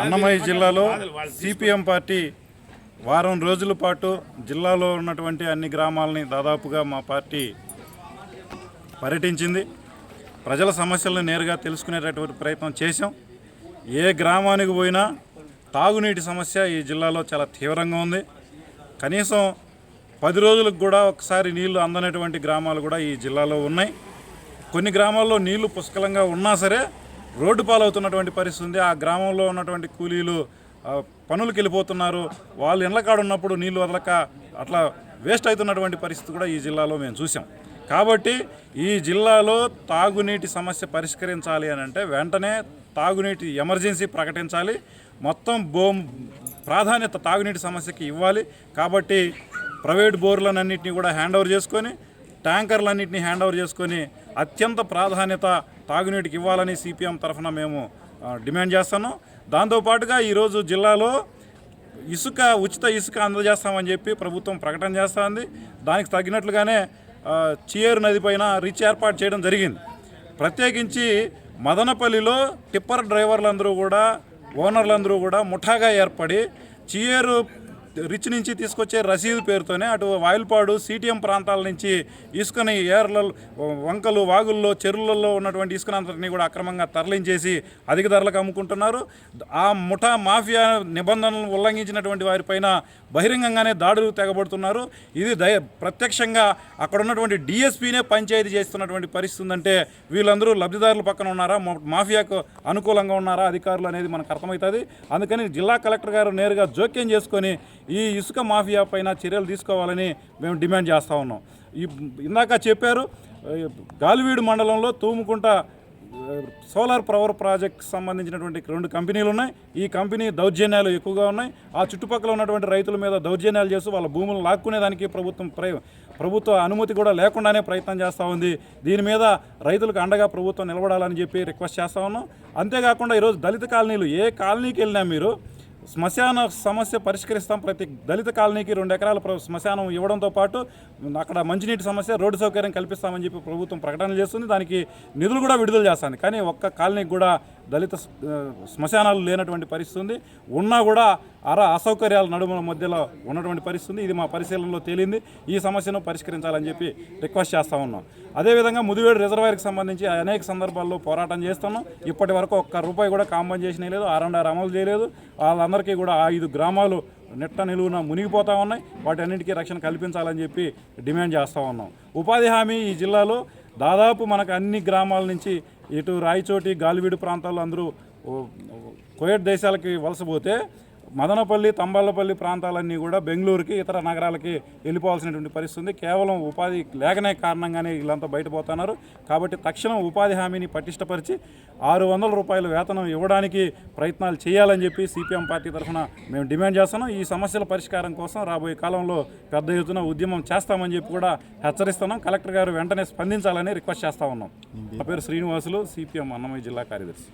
అన్నమయ్య జిల్లాలో CPM party వారం రోజుల పాటు జిల్లాలో ఉన్నటువంటి అన్ని గ్రామాలని దాదాపుగా మా పార్టీ పర్యటించింది. ప్రజల సమస్యలను నేరుగా తెలుసుకునేటటువంటి ప్రయత్నం చేశాం. ఏ గ్రామానికి పోయినా తాగునీటి సమస్య ఈ జిల్లాలో చాలా తీవ్రంగా ఉంది. కనీసం 10 రోజులకు కూడా ఒకసారి నీళ్లు అందనటువంటి గ్రామాలు కూడా ఈ జిల్లాలో ఉన్నాయి. కొన్ని గ్రామాల్లో నీళ్లు పుష్కలంగా ఉన్నా సరే రోడ్డు పాలవుతున్నటువంటి పరిస్థితి ఉంది. ఆ గ్రామంలో ఉన్నటువంటి కూలీలు పనులకు వెళ్ళిపోతున్నారు. వాళ్ళు ఇళ్ళ కాడ ఉన్నప్పుడు నీళ్లు వదలక అట్లా వేస్ట్ అవుతున్నటువంటి పరిస్థితి కూడా ఈ జిల్లాలో మేము చూసాం. కాబట్టి ఈ జిల్లాలో తాగునీటి సమస్య పరిష్కరించాలి అని అంటే వెంటనే తాగునీటి ఎమర్జెన్సీ ప్రకటించాలి. మొత్తం ప్రాధాన్యత తాగునీటి సమస్యకి ఇవ్వాలి. కాబట్టి ప్రైవేట్ బోర్లన్నింటినీ కూడా హ్యాండ్ ఓవర్ చేసుకొని, ట్యాంకర్లన్నింటినీ హ్యాండ్ ఓవర్ చేసుకొని అత్యంత ప్రాధాన్యత తాగునీటికి ఇవ్వాలని సిపిఎం తరఫున మేము డిమాండ్ చేస్తున్నాం. దాంతోపాటుగా ఈరోజు జిల్లాలో ఉచిత ఇసుక అందజేస్తామని చెప్పి ప్రభుత్వం ప్రకటన చేస్తుంది. దానికి తగినట్లుగానే చియేరు నది పైన రిచ్ ఏర్పాటు చేయడం జరిగింది. ప్రత్యేకించి మదనపల్లిలో టిప్పర్ డ్రైవర్లందరూ కూడా, ఓనర్లందరూ కూడా ముఠాగా ఏర్పడి చియేరు రిచ్ నుంచి తీసుకొచ్చే రసీదు పేరుతోనే అటు వాయిల్పాడు సిటిఎం ప్రాంతాల నుంచి ఇసుకని ఏర్లలో, వంకలు, వాగుల్లో, చెరువులలో ఉన్నటువంటి ఇసుకనంతటినీ కూడా అక్రమంగా తరలించేసి అధిక ధరలకు అమ్ముకుంటున్నారు. ఆ ముఠా మాఫియా నిబంధనలను ఉల్లంఘించినటువంటి వారిపైన బహిరంగంగానే దాడులు తెగబడుతున్నారు. ఇది ప్రత్యక్షంగా అక్కడ ఉన్నటువంటి డిఎస్పీనే పంచాయతీ చేస్తున్నటువంటి పరిస్థితి ఉందంటే వీళ్ళందరూ లబ్ధిదారుల పక్కన ఉన్నారా, మాఫియాకు అనుకూలంగా ఉన్నారా అధికారులు అనేది మనకు అర్థమవుతుంది. అందుకని జిల్లా కలెక్టర్ గారు నేరుగా జోక్యం చేసుకొని ఈ ఇసుక మాఫియా పైన చర్యలు తీసుకోవాలని మేము డిమాండ్ చేస్తూ ఉన్నాం. ఇందాక చెప్పారు, గాలివీడు మండలంలో తూముకుంట సోలార్ పవర్ ప్రాజెక్ట్ సంబంధించినటువంటి 2 కంపెనీలు ఉన్నాయి. ఈ కంపెనీ దౌర్జన్యాలు ఎక్కువగా ఉన్నాయి. ఆ చుట్టుపక్కల ఉన్నటువంటి రైతుల మీద దౌర్జన్యాలు చేస్తూ వాళ్ళ భూములను లాక్కునేదానికి ప్రభుత్వ అనుమతి కూడా లేకుండానే ప్రయత్నం చేస్తూ ఉంది. దీని మీద రైతులకు అండగా ప్రభుత్వం నిలబడాలని చెప్పి రిక్వెస్ట్ చేస్తూ ఉన్నాం. అంతేకాకుండా ఈరోజు దళిత కాలనీలు, ఏ కాలనీకి వెళ్ళినా మీరు శ్మశాన సమస్య పరిష్కరిస్తాం, ప్రతి దళిత కాలనీకి 2 ఎకరాల శ్మశానం ఇవ్వడంతో పాటు అక్కడ మంచినీటి సమస్య, రోడ్డు సౌకర్యం కల్పిస్తామని చెప్పి ప్రభుత్వం ప్రకటన చేస్తుంది. దానికి నిధులు కూడా విడుదల చేస్తుంది. కానీ ఒక్క కాలనీకి కూడా దళిత శ్మశానాలు లేనటువంటి పరిస్థితి ఉంది. ఉన్నా కూడా అసౌకర్యాల నడుముల మధ్యలో ఉన్నటువంటి పరిస్థితి. ఇది మా పరిశీలనలో తేలింది. ఈ సమస్యను పరిష్కరించాలని చెప్పి రిక్వెస్ట్ చేస్తూ ఉన్నాం. అదేవిధంగా ముదివేడు రిజర్వాయర్కి సంబంధించి అనేక సందర్భాల్లో పోరాటం చేస్తున్నాం. ఇప్పటి వరకు ₹1 కూడా కాంపన్సేషన్ లేదు, R&R అమలు చేయలేదు. వాళ్ళందరికీ కూడా 5 గ్రామాలు నెట్ట నిలువున మునిగిపోతూ ఉన్నాయి. వాటి అన్నింటికీ రక్షణ కల్పించాలని చెప్పి డిమాండ్ చేస్తూ ఉన్నాం. ఉపాధి హామీ ఈ జిల్లాలో దాదాపు మనకు అన్ని గ్రామాల నుంచి ఇటు రాయచోటి, గాలివీడు ప్రాంతాల్లో అందరూ కువైట్ దేశాలకి వలసపోతే మదనపల్లి, తంబాలపల్లి ప్రాంతాలన్నీ కూడా బెంగళూరుకి, ఇతర నగరాలకి వెళ్ళిపోవాల్సినటువంటి పరిస్థితి ఉంది. కేవలం ఉపాధి లేకనే కారణంగానే వీళ్ళంతా బయటపోతున్నారు. కాబట్టి తక్షణం ఉపాధి హామీని పటిష్టపరిచి ₹600 వేతనం ఇవ్వడానికి ప్రయత్నాలు చేయాలని చెప్పి సిపిఎం పార్టీ తరఫున మేము డిమాండ్ చేస్తున్నాం. ఈ సమస్యల పరిష్కారం కోసం రాబోయే కాలంలో పెద్ద ఎత్తున ఉద్యమం చేస్తామని చెప్పి కూడా హెచ్చరిస్తున్నాం. కలెక్టర్ గారు వెంటనే స్పందించాలని రిక్వెస్ట్ చేస్తూ ఉన్నాం. నా పేరు శ్రీనివాసులు, సిపిఎం అన్నమయ్య జిల్లా కార్యదర్శి.